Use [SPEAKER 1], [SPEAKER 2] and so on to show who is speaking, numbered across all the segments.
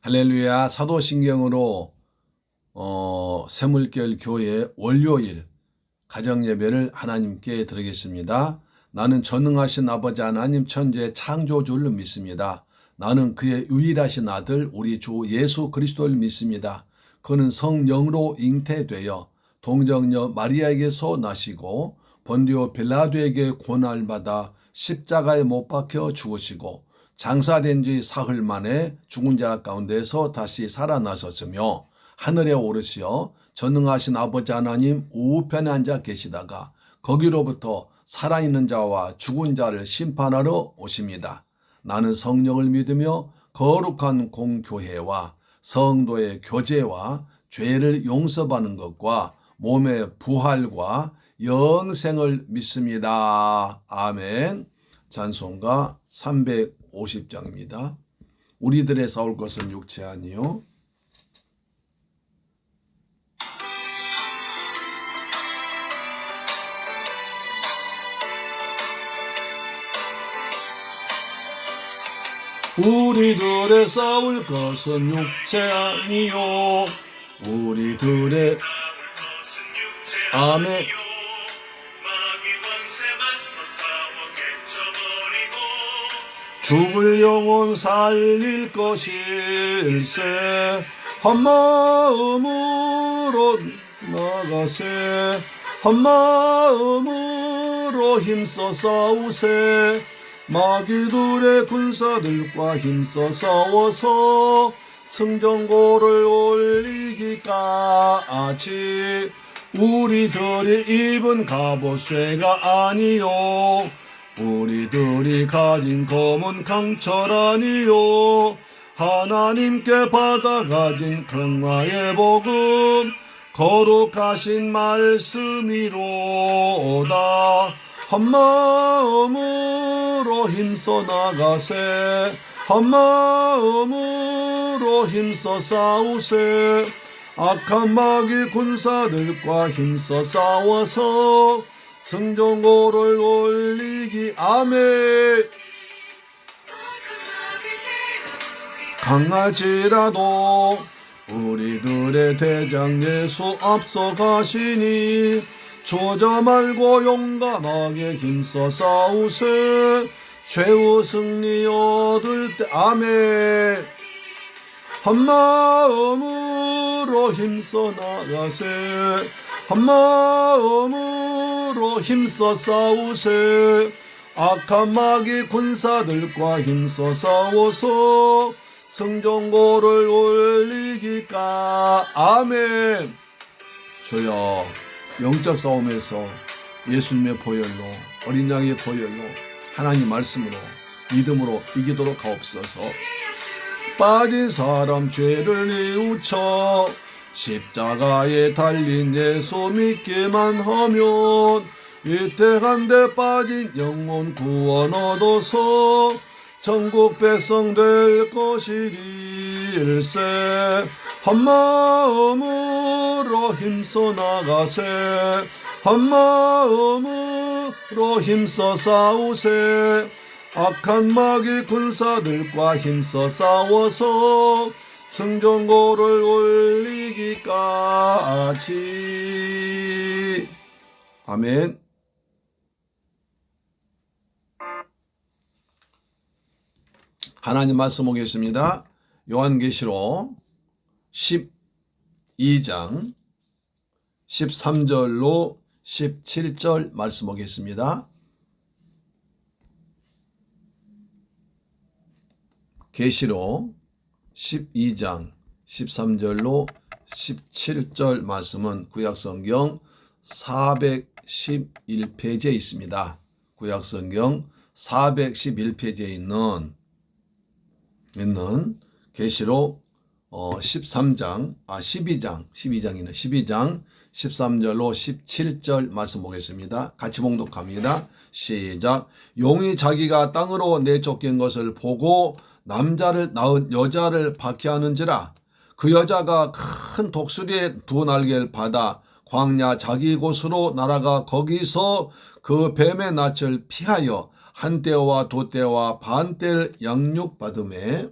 [SPEAKER 1] 할렐루야. 사도신경으로 새물결 교회 월요일 가정예배를 하나님께 드리겠습니다. 나는 전능하신 아버지 하나님 천지의 창조주를 믿습니다. 나는 그의 유일하신 아들 우리 주 예수 그리스도를 믿습니다. 그는 성령으로 잉태되어 동정녀 마리아에게서 나시고 본디오 빌라도에게 고난을 받아 십자가에 못 박혀 죽으시고 장사된 지 사흘 만에 죽은 자 가운데서 다시 살아나셨으며 하늘에 오르시어 전능하신 아버지 하나님 우편에 앉아 계시다가 거기로부터 살아있는 자와 죽은 자를 심판하러 오십니다. 나는 성령을 믿으며 거룩한 공교회와 성도의 교제와 죄를 용서받는 것과 몸의 부활과 영생을 믿습니다. 아멘. 찬송가 350장입니다. 우리들의 싸울 것은 육체 아니요 우리들의 싸울 것은 육체 아니요 우리들의 아멘. 죽을 영혼 살릴 것일세 한마음으로 나가세 한마음으로 힘써 싸우세 마귀들의 군사들과 힘써 싸워서 승전고를 올리기까지 우리들이 입은 갑옷쇠가 아니요 우리들이 가진 검은 강철 아니요 하나님께 받아가진 평화의 복음 거룩하신 말씀이로다 한마음으로 힘써 나가세 한마음으로 힘써 싸우세 악한 마귀 군사들과 힘써 싸워서 승전고를 올리기 아멘. 강할지라도 우리들의 대장 예수 앞서가시니 주저 말고 용감하게 힘써 싸우세 최후 승리 얻을 때 아멘. 한마음으로 힘써 나가세 한마음으로 힘써 싸우세 악한 마귀 군사들과 힘써 싸워서 승전고를 올리기까 아멘. 주여 영적 싸움에서 예수님의 보혈로 어린 양의 보혈로 하나님 말씀으로 믿음으로 이기도록 하옵소서. 빠진 사람 죄를 뉘우쳐 십자가에 달린 예수 믿기만 하면 위태한데 빠진 영혼 구원 얻어서 천국 백성 될 것이일세 한마음으로 힘써 나가세 한마음으로 힘써 싸우세 악한 마귀 군사들과 힘써 싸워서 승전고를 올리기까지 아멘. 하나님 말씀 보겠습니다. 요한계시록 12장 13절로 17절 말씀 보겠습니다. 계시록 12장 13절로 17절 말씀은 구약성경 411페이지에 있습니다. 구약성경 411페이지에 있는 계시록 12장 13절로 17절 말씀 보겠습니다. 같이 봉독합니다. 시작. 용이 자기가 땅으로 내쫓긴 것을 보고 남자를 낳은 여자를 박해하는지라 그 여자가 큰 독수리의 두 날개를 받아 광야 자기 곳으로 날아가 거기서 그 뱀의 낯을 피하여 한 떼와 두 떼와 반 떼를 양육받음에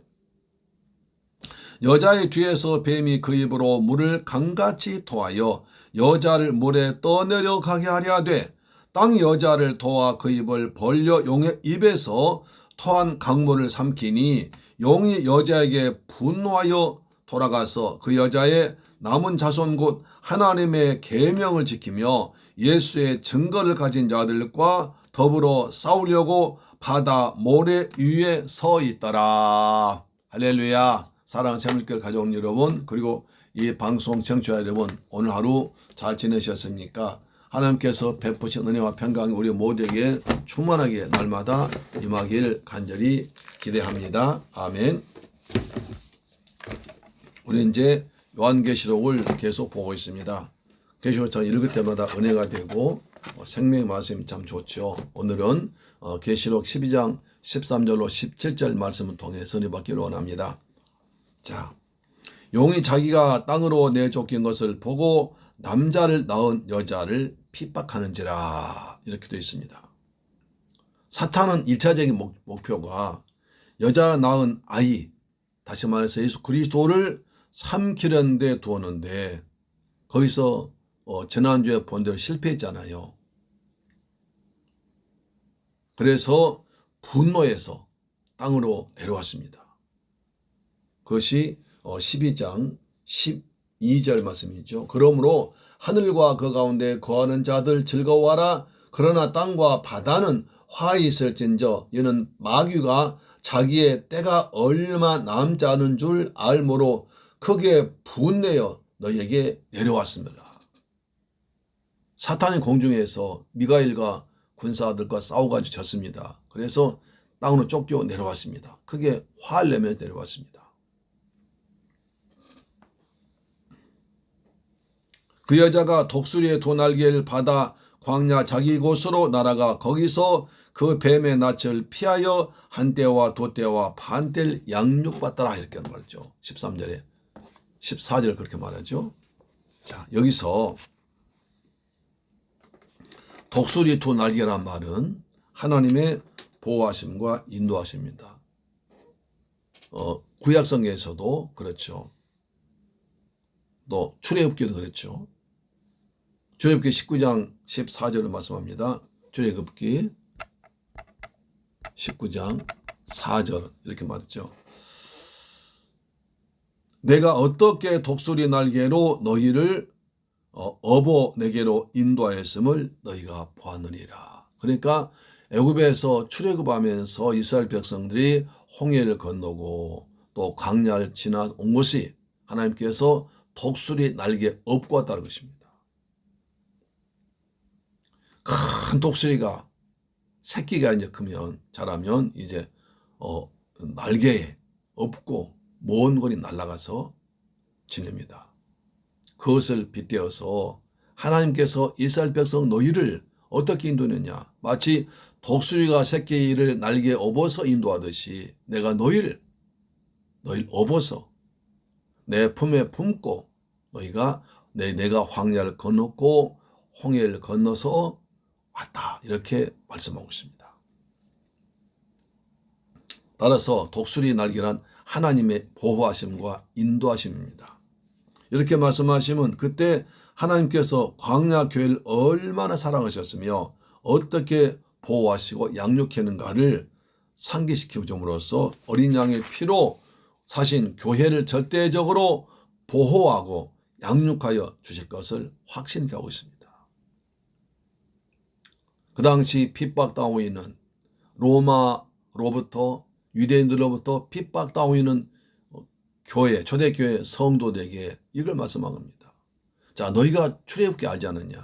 [SPEAKER 1] 여자의 뒤에서 뱀이 그 입으로 물을 강같이 토하여 여자를 물에 떠내려가게 하려 하되 땅이 여자를 도와 그 입을 벌려 용의 입에서 토한 강물을 삼키니 용이 여자에게 분노하여 돌아가서 그 여자의 남은 자손 곧 하나님의 계명을 지키며 예수의 증거를 가진 자들과 더불어 싸우려고 바다 모래 위에 서 있더라. 할렐루야. 사랑하는 새물길 가져온 여러분, 그리고 이 방송 청취자 여러분, 오늘 하루 잘 지내셨습니까? 하나님께서 베푸신 은혜와 평강이 우리 모두에게 충만하게 날마다 임하길 간절히 기대합니다. 아멘. 우리 이제 요한계시록을 계속 보고 있습니다. 계시록 저 읽을 때마다 은혜가 되고 생명의 말씀이 참 좋죠. 오늘은 계시록 12장 13절로 17절 말씀을 통해 선을 받기를 원합니다. 자, 용이 자기가 땅으로 내쫓긴 것을 보고 남자를 낳은 여자를 핍박하는지라, 이렇게 되어 있습니다. 사탄은 1차적인 목표가 여자 낳은 아이, 다시 말해서 예수 그리스도를 삼키려는 데 두었는데 거기서 지난주에 본 대로 실패했잖아요. 그래서 분노해서 땅으로 내려왔습니다. 그것이 12장 12절 말씀이죠. 그러므로 하늘과 그 가운데 거하는 자들 즐거워하라. 그러나 땅과 바다는 화해 있을진저 이는 마귀가 자기의 때가 얼마 남지 않은 줄 알므로 크게 분내어 너희에게 내려왔습니다. 사탄이 공중에서 미가엘과 군사들과 싸워가지고 졌습니다. 그래서 땅으로 쫓겨 내려왔습니다. 크게 화를 내며 내려왔습니다. 그 여자가 독수리의 두 날개를 받아 광야 자기 곳으로 날아가 거기서 그 뱀의 낯을 피하여 한 때와 두 때와 반 때를 양육받더라, 이렇게 말했죠. 13절에 14절 그렇게 말하죠. 자, 여기서 독수리 두 날개란 말은 하나님의 보호하심과 인도하심입니다. 구약성경에서도 그렇죠. 또 출애굽기도 그렇죠. 출애굽기 19장 14절을 말씀합니다. 출애굽기 19장 4절 이렇게 말했죠. 내가 어떻게 독수리 날개로 너희를 어보 내게로 인도하였음을 너희가 보았느니라. 그러니까 애굽에서 출애굽하면서 이스라엘 백성들이 홍해를 건너고 또 광야를 지나 온 것이 하나님께서 독수리 날개 업고 왔다는 것입니다. 큰 독수리가 새끼가 이제 크면 자라면 이제 날개에 업고 먼 거리 날아가서 지냅니다. 그것을 빗대어서 하나님께서 이스라엘 백성 너희를 어떻게 인도했느냐, 마치 독수리가 새끼를 날개에 업어서 인도하듯이 내가 너희를 업어서 내 품에 품고 너희가 내가 광야를 건넜고 홍해를 건너서 왔다, 이렇게 말씀하고 있습니다. 따라서 독수리 날개란 하나님의 보호하심과 인도하심입니다. 이렇게 말씀하시면 그때 하나님께서 광야 교회를 얼마나 사랑하셨으며 어떻게 보호하시고 양육했는가를 상기시켜 줌으로써 어린 양의 피로 사신 교회를 절대적으로 보호하고 양육하여 주실 것을 확신케 하고 있습니다. 그 당시 핍박당하고 있는 로마로부터 유대인들로부터 핍박당하고 있는 교회, 초대교회 성도들에게 이걸 말씀한 겁니다. 자, 너희가 출애굽기 알지 않느냐?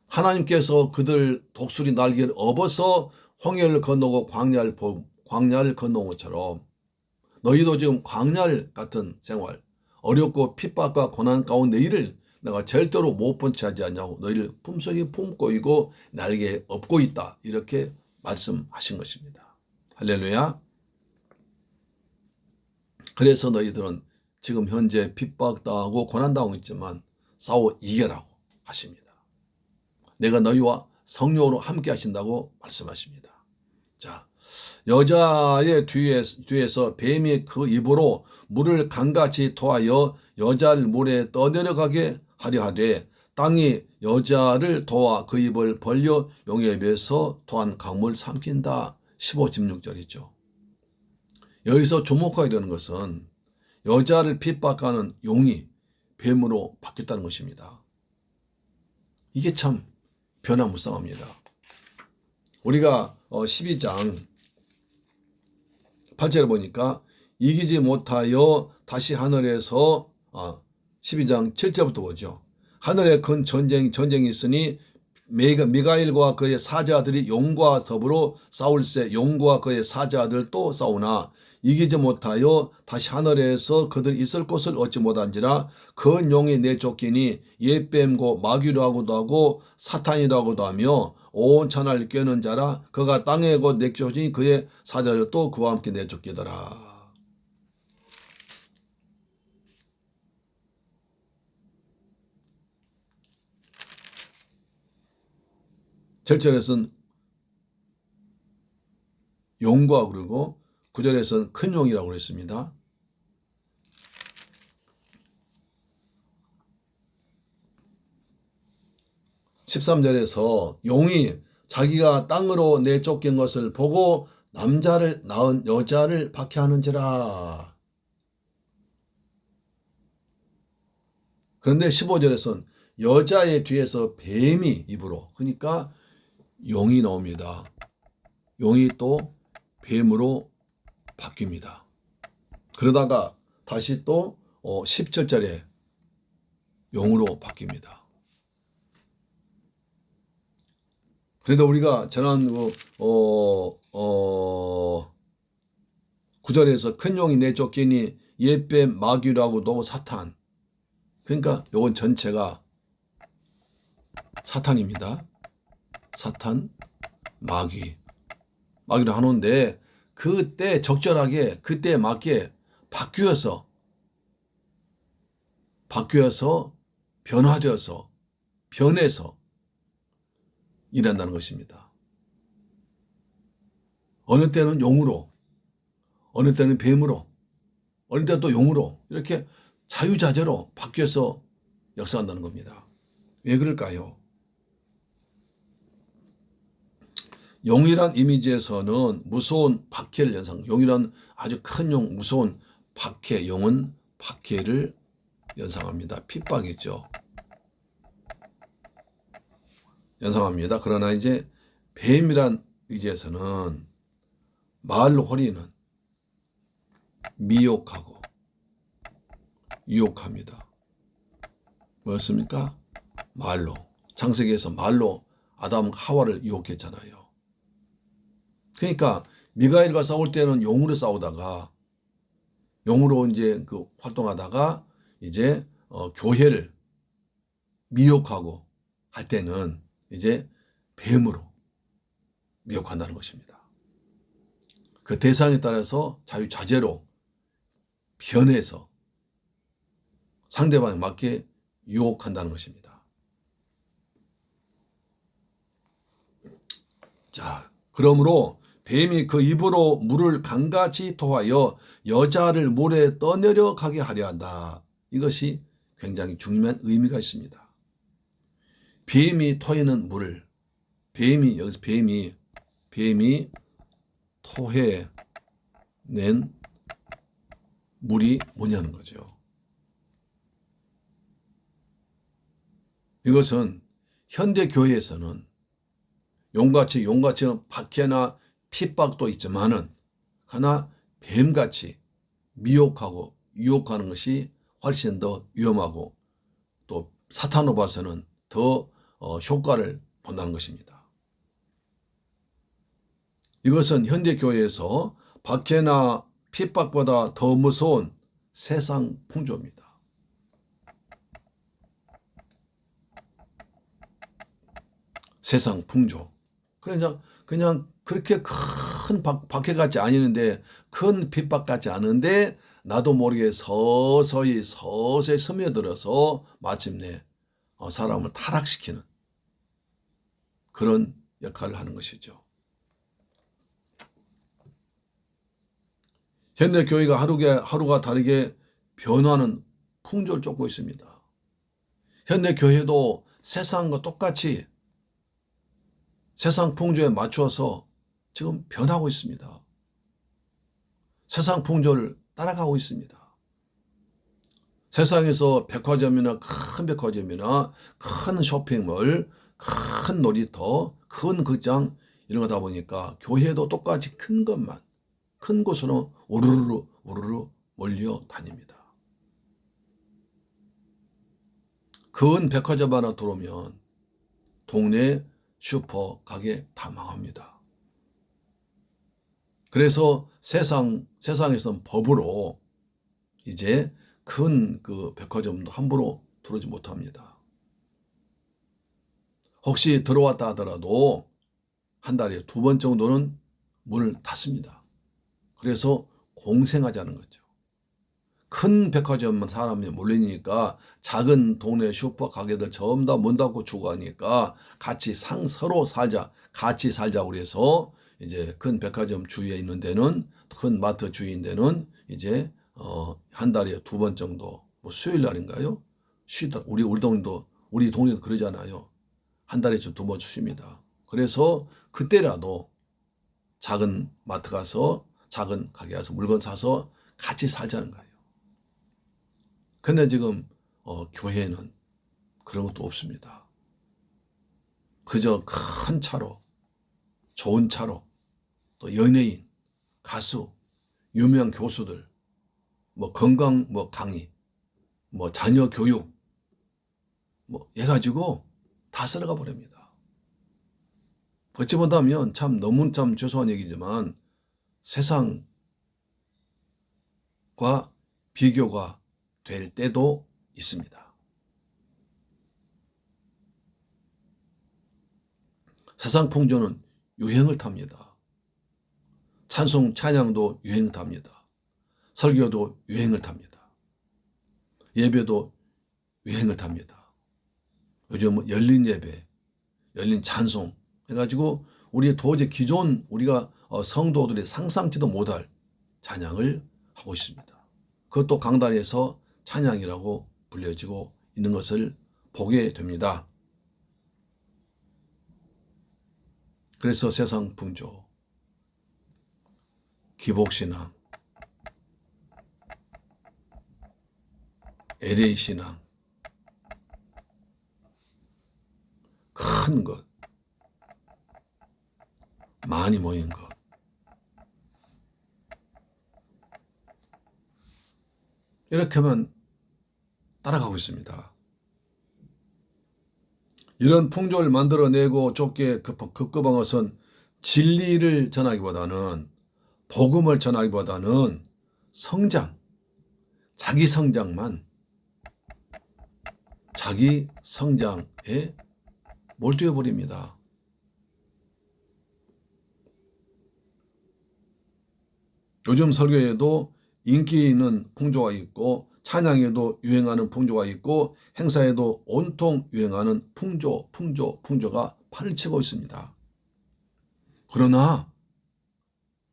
[SPEAKER 1] 하나님께서 그들 독수리 날개를 업어서 홍해를 건너고 광야를 건너온 것처럼 너희도 지금 광야 같은 생활, 어렵고 핍박과 고난 가운데 일을 내가 절대로 못 본 채 하지 않냐고 너희를 품속에 품고 있고 날개에 업고 있다, 이렇게 말씀하신 것입니다. 할렐루야. 그래서 너희들은 지금 현재 핍박당하고 고난당하고 있지만 싸워 이겨라고 하십니다. 내가 너희와 성령으로 함께 하신다고 말씀하십니다. 자, 여자의 뒤에서 뱀이 그 입으로 물을 강같이 토하여 여자를 물에 떠내려가게 하려 하되 땅이 여자를 도와 그 입을 벌려 용의 입에서 토한 강물 삼킨다. 15, 16절이죠. 여기서 주목해야 되는 것은 여자를 핍박하는 용이 뱀으로 바뀌었다는 것입니다. 이게 참 변화무쌍합니다. 우리가 12장 8절에 보니까 이기지 못하여 다시 하늘에서 12장 7절부터 보죠. 하늘에 큰 전쟁이 있으니 미가엘과 그의 사자들이 용과 더불어 싸울세 용과 그의 사자들도 싸우나 이기지 못하여 다시 하늘에서 그들이 있을 곳을 얻지 못한지라 그 용이 내쫓기니 옛뱀고 마귀라고도 하고 사탄이라고도 하며 온 천하를 꿰는 자라 그가 땅에 곧 내쫓으니 그의 사자들도 그와 함께 내쫓기더라. 절절에서는 용과 그러고 9절에서는 큰 용이라고 그랬습니다. (13절에서) 용이 자기가 땅으로 내쫓긴 것을 보고 남자를 낳은 여자를 박해하는지라. 그런데 15절에서는 여자의 뒤에서 뱀이 입으로, 그러니까 용이 나옵니다. 용이 또 뱀으로 바뀝니다. 그러다가 다시 또 17절에 용으로 바뀝니다. 그래도 우리가 지난 9절에서 큰 용이 내쫓기니 옛뱀 마귀라고도 사탄, 그러니까 요건 전체가 사탄입니다. 사탄, 마귀로 하는데 그때 적절하게 그때에 맞게 바뀌어서 변해서 일한다는 것입니다. 어느 때는 용으로, 어느 때는 뱀으로, 어느 때는 또 용으로 이렇게 자유자재로 바뀌어서 역사한다는 겁니다. 왜 그럴까요? 용이란 이미지에서는 무서운 박해를 연상, 용이란 아주 큰 용, 무서운 박해, 용은 박해를 연상합니다. 핍박이죠. 연상합니다. 그러나 이제 뱀이란 의지에서는 말로 호리는 미혹하고 유혹합니다. 뭐였습니까? 말로. 창세기에서 말로 아담 하와를 유혹했잖아요. 그러니까 미가엘과 싸울 때는 용으로 싸우다가 용으로 이제 활동하다가 이제 교회를 미혹하고 할 때는 이제 뱀으로 미혹한다는 것입니다. 그 대상에 따라서 자유자재로 변해서 상대방에 맞게 유혹한다는 것입니다. 자, 그러므로 뱀이 그 입으로 물을 강같이 토하여 여자를 물에 떠내려 가게 하려 한다. 이것이 굉장히 중요한 의미가 있습니다. 뱀이 토해낸 물을, 여기서 뱀이 토해낸 물이 뭐냐는 거죠. 이것은 현대 교회에서는 용같이 박해나 핍박도 있지만은 하나 뱀같이 미혹하고 유혹하는 것이 훨씬 더 위험하고 또 사탄으로 봐서는 더 효과를 본다는 것입니다. 이것은 현대 교회에서 박해나 핍박보다 더 무서운 세상 풍조입니다. 세상 풍조. 그냥 그렇게 큰 박해 같지 않는데, 큰 핍박 같지 않은데 나도 모르게 서서히 스며들어서 마침내 사람을 타락시키는 그런 역할을 하는 것이죠. 현대 교회가 하루가 다르게 변화하는 풍조를 쫓고 있습니다. 현대 교회도 세상과 똑같이 세상 풍조에 맞추어서 지금 변하고 있습니다. 세상 풍조를 따라가고 있습니다. 세상에서 백화점이나 큰 백화점이나 큰 쇼핑몰, 큰 놀이터, 큰 극장 이런 거다 보니까 교회도 똑같이 큰 것만, 큰 곳으로 오르르 몰려 다닙니다. 큰 백화점 하나 들어오면 동네 슈퍼 가게 다 망합니다. 그래서 세상에선 법으로 이제 큰 그 백화점도 함부로 들어오지 못합니다. 혹시 들어왔다 하더라도 한 달에 2번 정도는 문을 닫습니다. 그래서 공생하자는 거죠. 큰 백화점만 사람이 몰리니까 작은 동네 슈퍼 가게들 전부 다 문 닫고 죽어가니까 서로 살자, 같이 살자고 그래서 이제 큰 백화점 주위에 있는 데는, 큰 마트 주위에 있는 데는 이제 한 달에 2번 정도, 뭐 수요일 날인가요? 쉬다. 우리 동네도 그러잖아요. 한 달에 좀 2번 쉬입니다. 그래서 그때라도 작은 마트 가서, 작은 가게 가서 물건 사서 같이 살자는 거예요. 근데 지금 교회는 그런 것도 없습니다. 그저 큰 차로, 좋은 차로, 또 연예인, 가수, 유명 교수들, 뭐 건강 강의, 뭐 자녀 교육, 뭐 해가지고 다 쓸어가 버립니다. 어찌 보다면 너무 죄송한 얘기지만 세상과 비교가 될 때도 있습니다. 세상 풍조는 유행을 탑니다. 찬양도 유행을 탑니다. 설교도 유행을 탑니다. 예배도 유행을 탑니다. 요즘 열린 예배, 열린 찬송 해가지고 우리 도저히 기존 우리가 성도들이 상상치도 못할 찬양을 하고 있습니다. 그것도 강단에서 찬양이라고 불려지고 있는 것을 보게 됩니다. 그래서 세상 풍조, 기복신앙, LA신앙, 큰 것, 많이 모인 것, 이렇게만 따라가고 있습니다. 이런 풍조를 만들어내고 좁게 급급한 것은 진리를 전하기보다는, 복음을 전하기보다는 자기 성장에 몰두해 버립니다. 요즘 설교에도 인기 있는 풍조가 있고, 찬양에도 유행하는 풍조가 있고, 행사에도 온통 유행하는 풍조가 판을 치고 있습니다. 그러나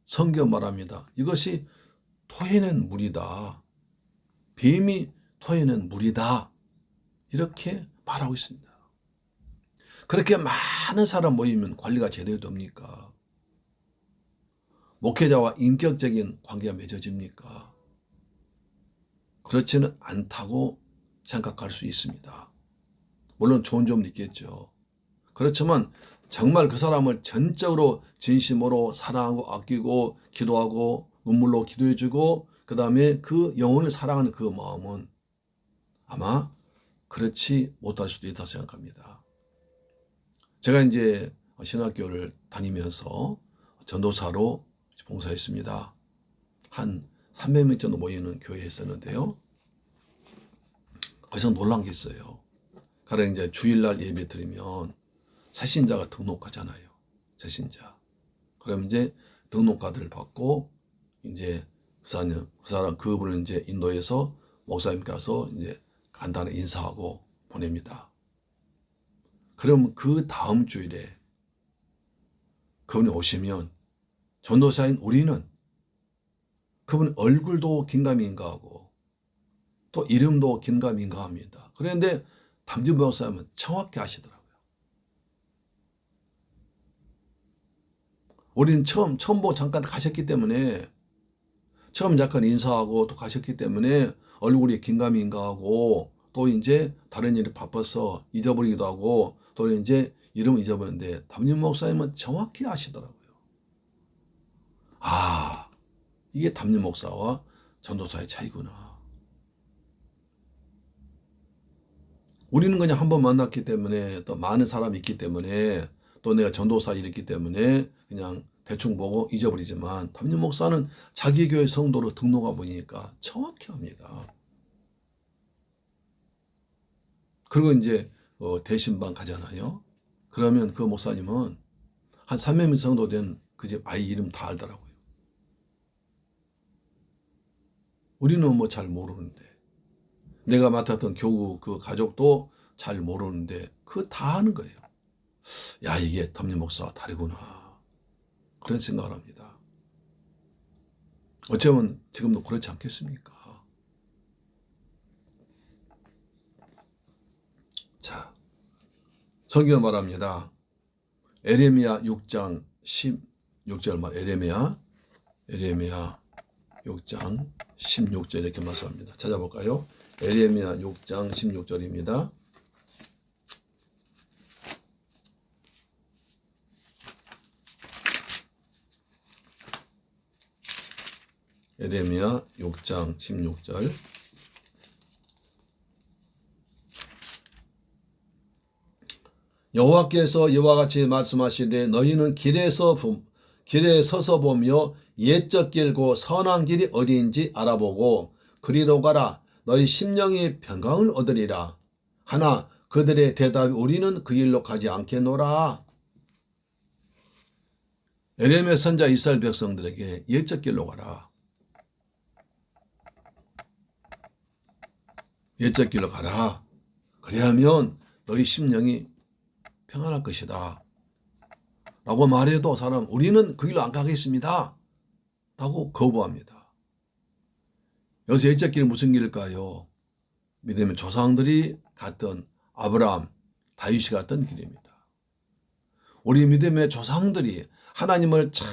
[SPEAKER 1] 성경 말합니다. 이것이 토해낸 물이다. 뱀이 토해낸 물이다. 이렇게 말하고 있습니다. 그렇게 많은 사람 모이면 관리가 제대로 됩니까? 목회자와 인격적인 관계가 맺어집니까? 그렇지는 않다고 생각할 수 있습니다. 물론 좋은 점도 있겠죠. 그렇지만 정말 그 사람을 전적으로 진심으로 사랑하고 아끼고 기도하고 눈물로 기도해주고 그 다음에 그 영혼을 사랑하는 그 마음은 아마 그렇지 못할 수도 있다고 생각합니다. 제가 이제 신학교를 다니면서 전도사로 봉사했습니다. 한 300명 정도 모이는 교회에 했었는데요. 거기서 놀란 게 있어요. 가령 이제 주일날 예배 드리면 새신자가 등록하잖아요. 새신자. 그럼 이제 등록카드를 받고 이제 그분을 이제 인도해서 목사님 가서 이제 간단히 인사하고 보냅니다. 그럼 그 다음 주일에 그분이 오시면 전도사인 우리는 그분 얼굴도 긴가민가하고 또 이름도 긴가민가합니다. 그런데 담임 목사님은 정확히 아시더라고요. 우리는 처음 보고 잠깐 가셨기 때문에 처음 잠깐 인사하고 또 가셨기 때문에 얼굴이 긴가민가하고 또 이제 다른 일이 바빠서 잊어버리기도 하고 또 이제 이름을 잊어버렸는데 담임 목사님은 정확히 아시더라고요. 아, 이게 담임 목사와 전도사의 차이구나. 우리는 그냥 한번 만났기 때문에 또 많은 사람이 있기 때문에 또 내가 전도사 일이기 때문에 그냥 대충 보고 잊어버리지만 담임 목사는 자기 교회 성도로 등록해 보니까 정확히 합니다. 그리고 이제 대신방 가잖아요. 그러면 그 목사님은 한 300명 정도 된 그 집 아이 이름 다 알더라고요. 우리는 뭐 잘 모르는데 내가 맡았던 교구 그 가족도 잘 모르는데 그거 다 아는 거예요. 야, 이게 담임 목사와 다르구나. 그런 생각을 합니다. 어쩌면 지금도 그렇지 않겠습니까? 자, 성경 말합니다. 에레미야 6장 16절 말 에레미야 6장 16절 이렇게 말씀합니다. 찾아볼까요? 에레미야 6장 16절입니다. 에레미야 6장 16절. 여호와께서 이와 같이 말씀하시되 너희는 길에 서서 보며 옛적 길고 선한 길이 어디인지 알아보고 그리로 가라. 너희 심령이 평강을 얻으리라. 하나 그들의 대답이 우리는 그 길로 가지 않겠노라. 에레미야 선자 이스라엘 백성들에게 옛적 길로 가라. 옛적 길로 가라. 그래야면 너희 심령이 평안할 것이다. 라고 말해도 사람 우리는 그 길로 안 가겠습니다. 라고 거부합니다. 여기서 옛적 길이 무슨 길일까요? 믿음의 조상들이 갔던 아브라함, 다윗이 갔던 길입니다. 우리 믿음의 조상들이 하나님을 잘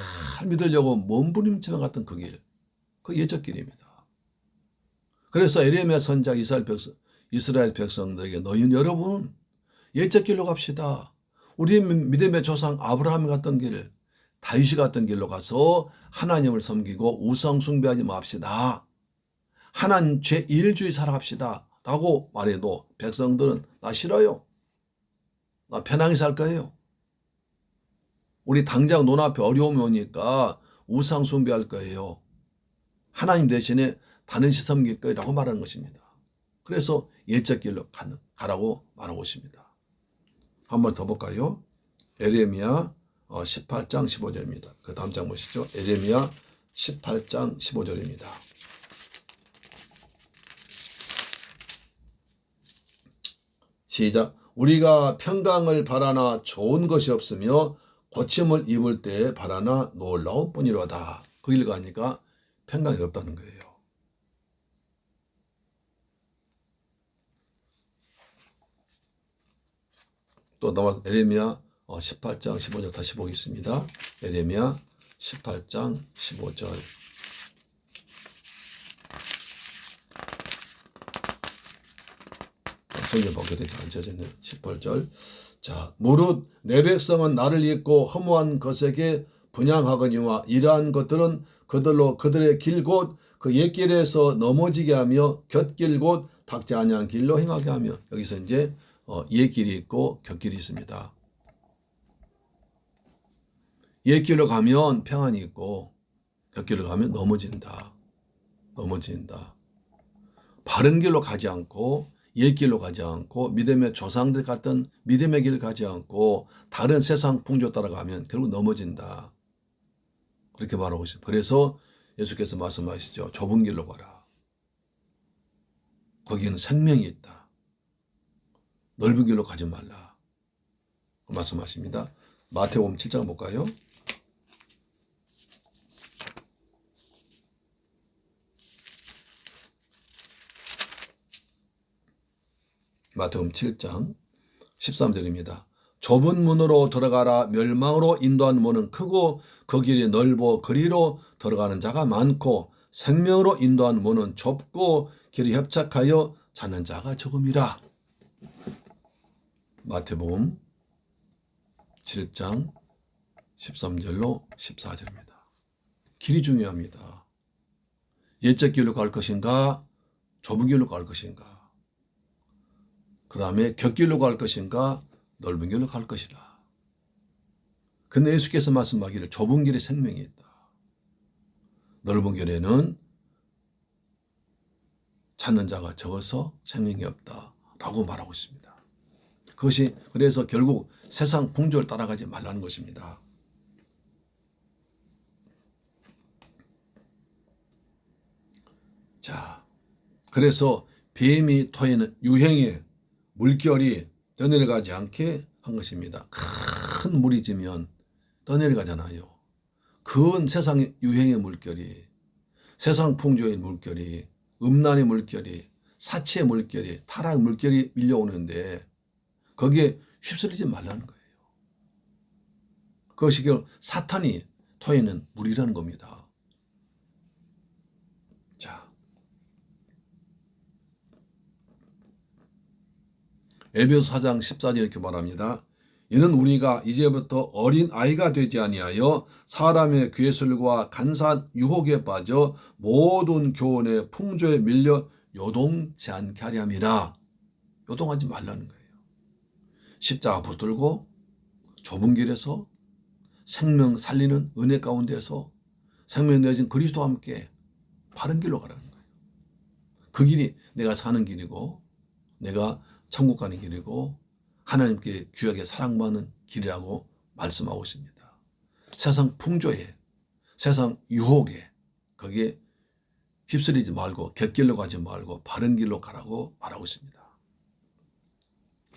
[SPEAKER 1] 믿으려고 몸부림치며 갔던 그 길, 그 옛적 길입니다. 그래서 에레미야 선자 이스라엘 백성들에게 너희 여러분 옛적 길로 갑시다. 우리 믿음의 조상 아브라함이 갔던 길, 다윗이 갔던 길로 가서 하나님을 섬기고 우상 숭배하지 맙시다. 하나님 제1주의 살아갑시다. 라고 말해도 백성들은 나 싫어요. 나 편하게 살 거예요. 우리 당장 눈앞에 어려움이 오니까 우상 숭배할 거예요. 하나님 대신에 다른 시 섬길 거예요. 라고 말하는 것입니다. 그래서 옛적 길로 가라고 말하고 있습니다. 한 번 더 볼까요? 에레미야 18장 15절입니다. 그 다음 장 보시죠. 에레미야 18장 15절입니다. 시작. 우리가 평강을 바라나 좋은 것이 없으며 고침을 입을 때에 바라나 놀라운 뿐이로다. 그 길 가니까 평강이 없다는 거예요. 또 넘어서 에레미야 18장 15절 다시 보겠습니다. 에레미야 18장 15절. 성경 보게 되지 않혀졌네요. 18절. 자, 무릇 내 백성은 나를 잊고 허무한 것에게 분향하거니와 이러한 것들은 그들로 그들의 길 곧 그 옛길에서 넘어지게 하며 곁길 곧 닥지 아니한 길로 행하게 하며. 여기서 이제 옛길이 있고 곁길이 있습니다. 옛길로 가면 평안이 있고 곁길로 가면 넘어진다. 바른 길로 가지 않고 옛길로 가지 않고 믿음의 조상들 갔던 믿음의 길을 가지 않고 다른 세상 풍조 따라가면 결국 넘어진다. 그렇게 말하고 있어요. 그래서 예수께서 말씀하시죠. 좁은 길로 가라. 거기에는 생명이 있다. 넓은 길로 가지 말라. 말씀하십니다. 마태복음 7장 볼까요? 마태복음 7장 13절입니다. 좁은 문으로 들어가라. 멸망으로 인도한 문은 크고 그 길이 넓어 그리로 들어가는 자가 많고 생명으로 인도한 문은 좁고 길이 협착하여 찾는 자가 적음이라. 마태복음 7장 13절로 14절입니다. 길이 중요합니다. 예적 길로 갈 것인가 좁은 길로 갈 것인가, 그 다음에 곁길로 갈 것인가 넓은 길로 갈 것이라. 근데 예수께서 말씀하기를 좁은 길에 생명이 있다. 넓은 길에는 찾는 자가 적어서 생명이 없다라고 말하고 있습니다. 그것이 그래서 결국 세상 풍조를 따라가지 말라는 것입니다. 자, 그래서 뱀이 토해는 유행의 물결이 떠내려가지 않게 한 것입니다. 큰 물이 지면 떠내려가잖아요. 그건 세상의 유행의 물결이, 세상 풍조의 물결이, 음란의 물결이, 사치의 물결이, 타락의 물결이 밀려오는데 거기에 휩쓸리지 말라는 거예요. 그것이 결국 사탄이 토해는 물이라는 겁니다. 자, 에베소 4장 14절 이렇게 말합니다. 이는 우리가 이제부터 어린 아이가 되지 아니하여 사람의 괴술과 간사한 유혹에 빠져 모든 교훈의 풍조에 밀려 요동치 않게 하려 함이라. 요동하지 말라는 거예요. 십자가 붙들고 좁은 길에서 생명 살리는 은혜 가운데서 생명 내어진 그리스도와 함께 바른 길로 가라는 거예요. 그 길이 내가 사는 길이고 내가 천국 가는 길이고 하나님께 귀하게 사랑받는 길이라고 말씀하고 있습니다. 세상 풍조에, 세상 유혹에 거기에 휩쓸리지 말고 곁길로 가지 말고 바른 길로 가라고 말하고 있습니다.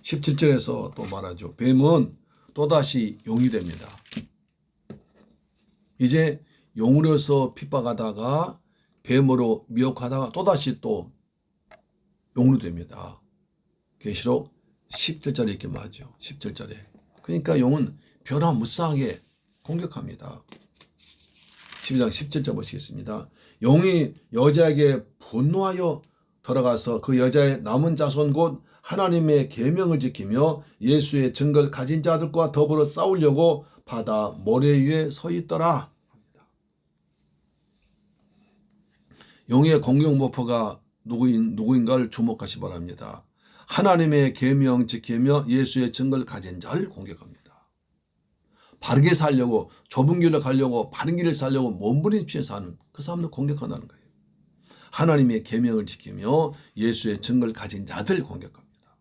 [SPEAKER 1] 17절에서 또 말하죠. 뱀은 또다시 용이 됩니다. 이제 용으로서 핍박하다가 뱀으로 미혹하다가 또다시 또 용으로 됩니다. 계시록 17절에 이렇게 말하죠. 17절에. 그러니까 용은 변화무쌍하게 공격합니다. 12장 17절 보시겠습니다. 용이 여자에게 분노하여 들어가서 그 여자의 남은 자손 곧 하나님의 계명을 지키며 예수의 증거를 가진 자들과 더불어 싸우려고 바다 모래 위에 서 있더라. 용의 공격 목표가 누구인가를 주목하시 바랍니다. 하나님의 계명 지키며 예수의 증거를 가진 자를 공격합니다. 바르게 살려고 좁은 길로 가려고 바른 길을 살려고 몸부림치며 사는 그 사람들 공격한다는 거예요. 하나님의 계명을 지키며 예수의 증거를 가진 자들 공격합니다.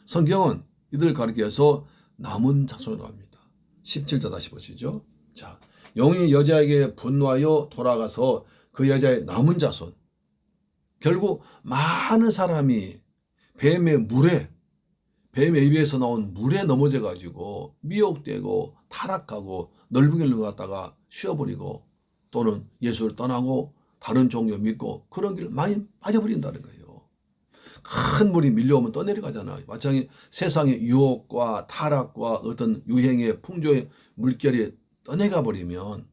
[SPEAKER 1] 성경은 이들을 가리켜서 남은 자손이라고 합니다. 17절 다시 보시죠. 자, 용이 여자에게 분노하여 돌아가서 그 여자의 남은 자손, 결국 많은 사람이 뱀의 입에서 나온 물에 넘어져 가지고 미혹되고 타락하고 넓은 길로 갔다가 쉬어버리고 또는 예수를 떠나고 다른 종교 믿고 그런 길 많이 빠져버린다는 거예요. 큰 물이 밀려오면 떠내려가잖아요. 마찬가지 세상의 유혹과 타락과 어떤 유행의 풍조의 물결이 떠내가 버리면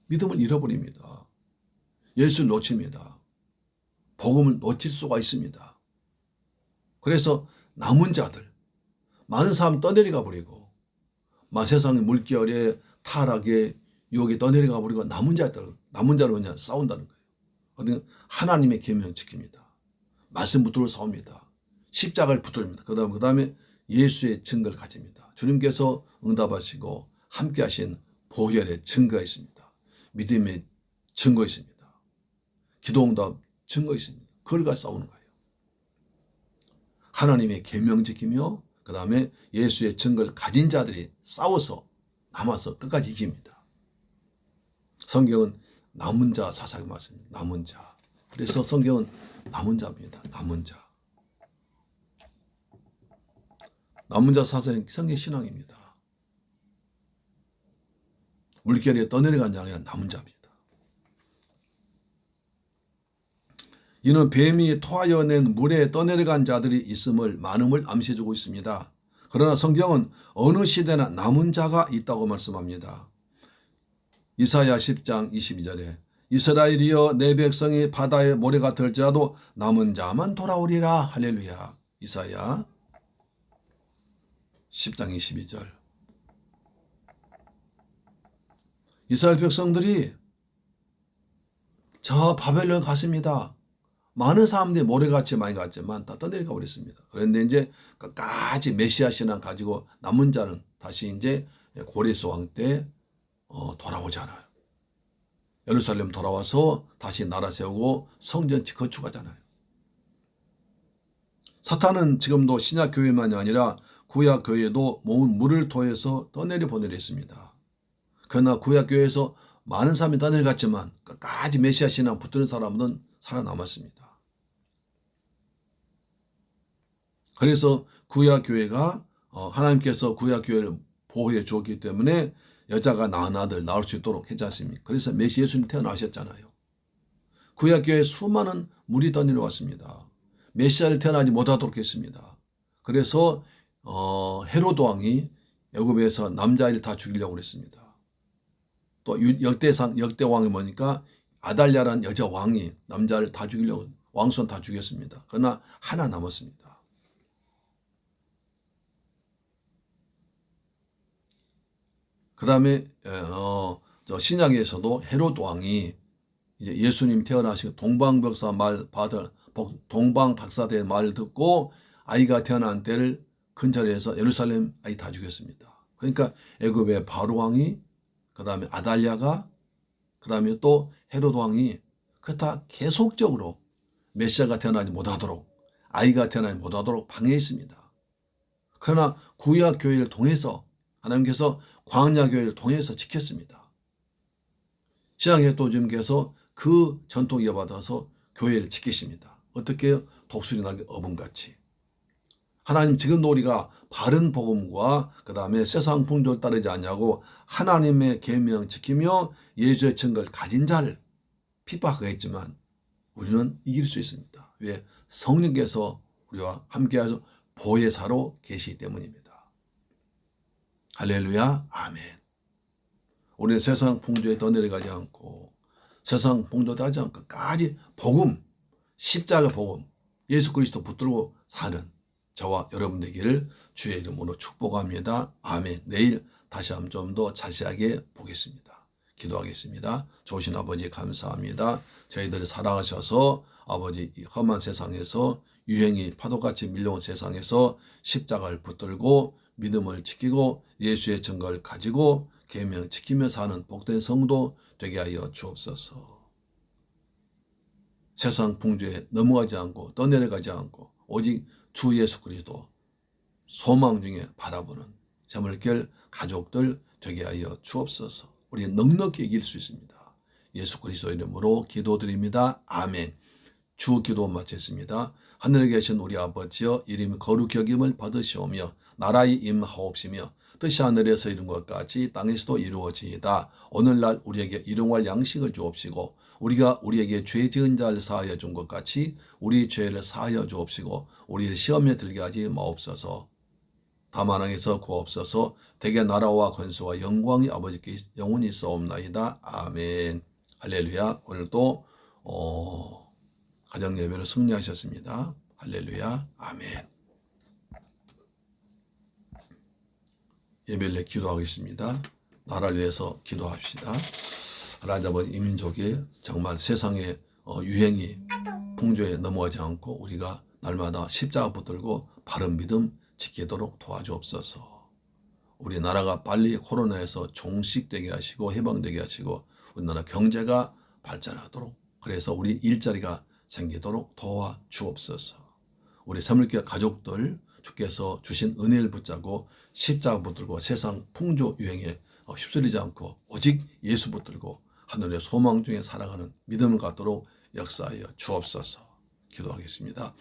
[SPEAKER 1] 믿음을 잃어버립니다. 예수를 놓칩니다. 복음을 놓칠 수가 있습니다. 그래서 남은 자들, 많은 사람 떠내려가 버리고 세상의 물결에 타락에 유혹에 떠내려가 버리고 남은 자들은 그냥 싸운다는 거예요. 하나님의 계명 지킵니다. 말씀 붙들고 싸웁니다. 십자가를 붙듭니다. 그 다음에 예수의 증거를 가집니다. 주님께서 응답하시고 함께 하신 보혈의 증거가 있습니다. 믿음의 증거 있습니다. 기도 응답 증거 있습니다. 그걸 가지고 싸우는 거예요. 하나님의 계명 지키며 그 다음에 예수의 증거를 가진 자들이 싸워서 남아서 끝까지 이깁니다. 성경은 남은 자 사상의 말씀입니다. 남은 자. 그래서 성경은 남은 자입니다. 남은 자. 남은 자 사상이 성경 신앙입니다. 물결에 떠내려간 자가 아니라 남은 자입니다. 이는 뱀이 토하여 낸 물에 떠내려간 자들이 있음을 많음을 암시해주고 있습니다. 그러나 성경은 어느 시대나 남은 자가 있다고 말씀합니다. 이사야 10장 22절에 이스라엘이여 내 백성이 바다의 모래가 될지라도 남은 자만 돌아오리라. 할렐루야. 이사야 10장 22절. 이스라엘 백성들이 저 바벨론 갔습니다. 많은 사람들이 모래같이 많이 갔지만 다 떠내려가 버렸습니다. 그런데 이제 끝까지 메시아 신앙 가지고 남은 자는 다시 이제 고레스 왕 때 돌아오잖아요. 예루살렘 돌아와서 다시 나라 세우고 성전 건축하잖아요. 사탄은 지금도 신약 교회만이 아니라 구약 교회도 모은 물을 통해서 떠내려 보내려 했습니다. 그러나 구약 교회에서 많은 사람이 떠내려갔지만 끝까지 메시아 신앙 붙드는 사람은 살아남았습니다. 그래서 구약 교회가 하나님께서 구약 교회를 보호해 주었기 때문에 여자가 낳은 아들 낳을 수 있도록 했지 않습니까? 그래서 메시아 예수님 태어나셨잖아요. 구약 교회에 수많은 물이 떠내려왔습니다. 메시아를 태어나지 못하도록 했습니다. 그래서 헤로드 왕이 애굽에서 남자아이를 다 죽이려고 했습니다. 또 역대 왕이 뭐니까 아달랴라는 여자 왕이 남자를 다 죽이려고 왕손 다 죽였습니다. 그러나 하나 남았습니다. 그 다음에 신약에서도 헤롯 왕이 이제 예수님 태어나시고 동방박사대 말 듣고 아이가 태어난 때를 근절해서 예루살렘 아이 다 죽였습니다. 그러니까 애굽의 바로 왕이, 그 다음에 아달랴가, 그 다음에 또 헤롯 왕이 그다 계속적으로 메시아가 태어나지 못하도록, 아이가 태어나지 못하도록 방해했습니다. 그러나 구약 교회를 통해서 하나님께서 광야 교회를 통해서 지켰습니다. 신약의 또 주님께서 그 전통 이어받아서 교회를 지키십니다. 어떻게 해요? 독수리 날개 어분같이. 하나님 지금도 우리가 바른 복음과 그 다음에 세상 풍조를 따르지 않냐고 하나님의 계명 지키며 예수의 증거를 가진 자를 핍박하겠지만 우리는 이길 수 있습니다. 왜? 성령께서 우리와 함께하셔서 보혜사로 계시기 때문입니다. 할렐루야, 아멘. 우리는 세상 풍조에 떠내려가지 않고 세상 풍조도 하지 않고 끝까지 복음, 십자가 복음, 예수 그리스도 붙들고 사는 저와 여러분 되기를 주의 이름으로 축복합니다. 아멘. 내일 다시 한번 좀 더 자세하게 보겠습니다. 기도하겠습니다. 좋으신 아버지 감사합니다. 저희들을 사랑하셔서 아버지 이 험한 세상에서 유행이 파도같이 밀려온 세상에서 십자가를 붙들고 믿음을 지키고 예수의 증거를 가지고 계명 지키며 사는 복된 성도 되게 하여 주옵소서. 세상 풍조에 넘어가지 않고 떠내려가지 않고 오직 주 예수 그리스도 소망 중에 바라보는 재물결 가족들 되게 하여 주옵소서. 우리 넉넉히 이길 수 있습니다. 예수 그리스도 이름으로 기도드립니다. 아멘. 주 기도 마쳤습니다. 하늘에 계신 우리 아버지여 이름이 거룩히 여김을 받으시오며 나라의 임하옵시며 뜻이 하늘에서 이룬 것 같이 땅에서도 이루어지이다. 오늘날 우리에게 일용할 양식을 주옵시고 우리가 우리에게 죄 지은 자를 사하여 준 것 같이 우리 죄를 사하여 주옵시고 우리를 시험에 들게 하지 마옵소서. 다만 왕에서 구하옵소서. 대개 나라와 권세와 영광이 아버지께 영원히 있사옵나이다. 아멘. 할렐루야. 오늘도 가정 예배를 승리하셨습니다. 할렐루야. 아멘. 예배를 기도하겠습니다. 나라를 위해서 기도합시다. 하나님 아버지 이 민족이 정말 세상의 유행이 풍조에 넘어가지 않고 우리가 날마다 십자가 붙들고 바른 믿음 지키도록 도와주옵소서. 우리나라가 빨리 코로나에서 종식되게 하시고 해방되게 하시고 우리나라 경제가 발전하도록 그래서 우리 일자리가 생기도록 도와주옵소서. 우리 새물교회 가족들 주께서 주신 은혜를 붙잡고 십자가 붙들고 세상 풍조 유행에 휩쓸리지 않고 오직 예수 붙들고 하늘의 소망 중에 살아가는 믿음을 갖도록 역사하여 주옵소서. 기도하겠습니다.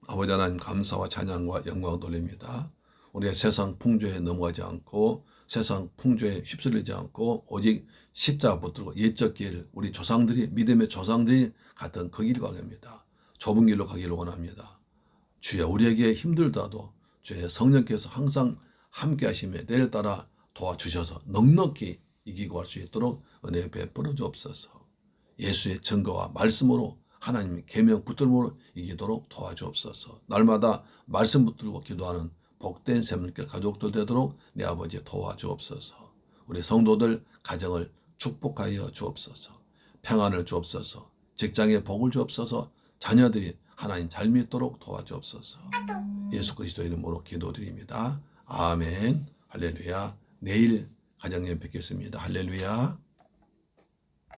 [SPEAKER 1] 아버지 하나님 감사와 찬양과 영광 돌립니다. 우리의 세상 풍조에 넘어가지 않고 세상 풍조에 휩쓸리지 않고 오직 십자가 붙들고 옛적 길, 우리 조상들이, 믿음의 조상들이 갔던 그 길을 가게 합니다. 좁은 길로 가기를 원합니다. 주여, 우리에게 힘들다도 주의 성령께서 항상 함께 하시며 내일 따라 도와주셔서 넉넉히 이기고 갈 수 있도록 은혜 베풀어 주옵소서. 예수의 증거와 말씀으로 하나님의 계명 붙들므로 이기도록 도와주옵소서. 날마다 말씀 붙들고 기도하는 복된 샘물길 가족들 되도록 내 아버지 도와주옵소서. 우리 성도들 가정을 축복하여 주옵소서. 평안을 주옵소서. 직장에 복을 주옵소서. 자녀들이 하나님 잘 믿도록 도와주옵소서. 예수 그리스도 이름으로 기도드립니다. 아멘. 할렐루야. 내일 가정에 뵙겠습니다. 할렐루야.